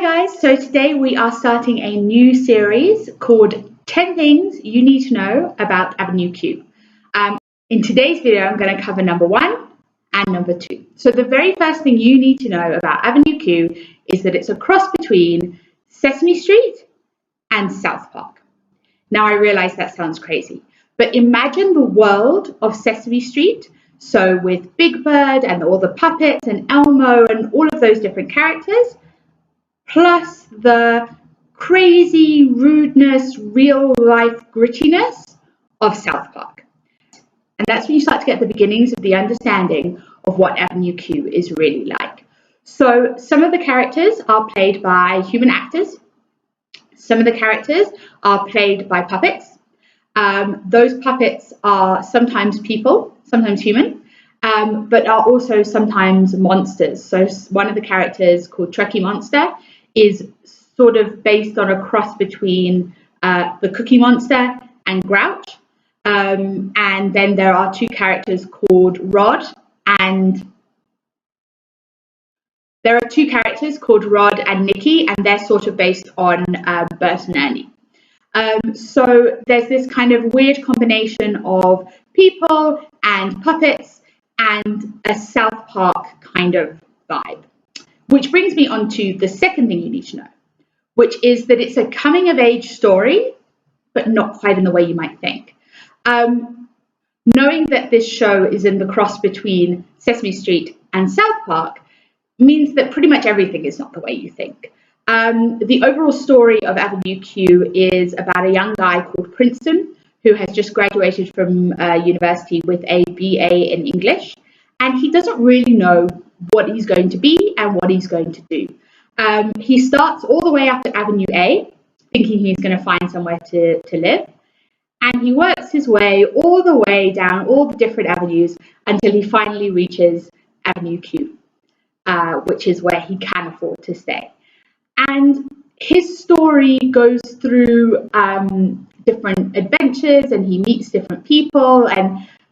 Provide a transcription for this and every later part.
guys, so today we are starting a new series called 10 Things You Need to Know About Avenue Q. In today's video, I'm going to cover number 1 and number 2. So the very first thing you need to know about Avenue Q is that it's a cross between Sesame Street and South Park. Now I realize that sounds crazy, but imagine the world of Sesame Street, so with Big Bird and all the puppets and Elmo and all of those different characters, plus the crazy rudeness, real life grittiness of South Park. And that's when you start to get the beginnings of the understanding of what Avenue Q is really like. So some of the characters are played by human actors. Some of the characters are played by puppets. Those puppets are sometimes people, sometimes human, but are also sometimes monsters. So one of the characters called Truckee Monster is sort of based on a cross between the Cookie Monster and Grouch. And then there are two characters called Rod and Nikki, and they're sort of based on Bert and Ernie. So there's this kind of weird combination of people and puppets and a South Park kind of vibe. Which brings me on to the second thing you need to know, which is that it's a coming of age story, but not quite in the way you might think. Knowing that this show is in the cross between Sesame Street and South Park means that pretty much everything is not the way you think. The overall story of Avenue Q is about a young guy called Princeton who has just graduated from university with a BA in English, and he doesn't really know what he's going to be and what he's going to do. He starts all the way up at Avenue A, thinking he's going to find somewhere to live, and he works his way all the way down all the different avenues until he finally reaches Avenue Q, which is where he can afford to stay. And his story goes through different adventures, and he meets different people,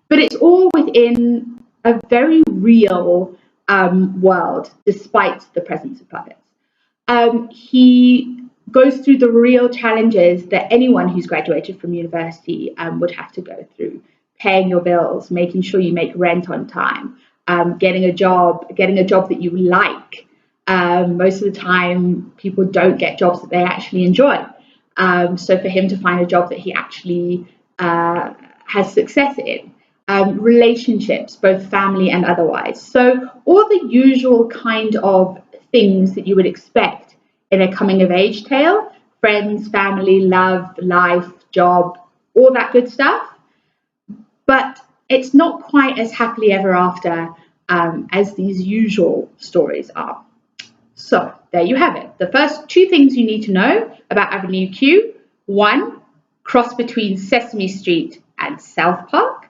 but it's all within a very real world, despite the presence of puppets. He goes through the real challenges that anyone who's graduated from university would have to go through: paying your bills, making sure you make rent on time, getting a job that you like. Most of the time, people don't get jobs that they actually enjoy. So for him to find a job that he actually has success in. Relationships, both family and otherwise. So all the usual kind of things that you would expect in a coming of age tale: friends, family, love, life, job, all that good stuff. But it's not quite as happily ever after as these usual stories are. So there you have it. The first 2 things you need to know about Avenue Q: 1, cross between Sesame Street and South Park,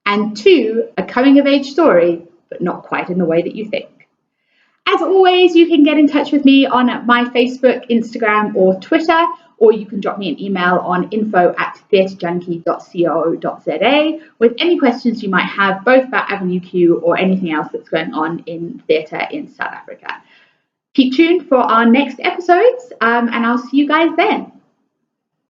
and 2, a coming of age story, but not quite in the way that you think. As always, you can get in touch with me on my Facebook, Instagram, or Twitter, or you can drop me an email on info@theatrejunkie.co.za with any questions you might have, both about Avenue Q or anything else that's going on in theatre in South Africa. Keep tuned for our next episodes, and I'll see you guys then.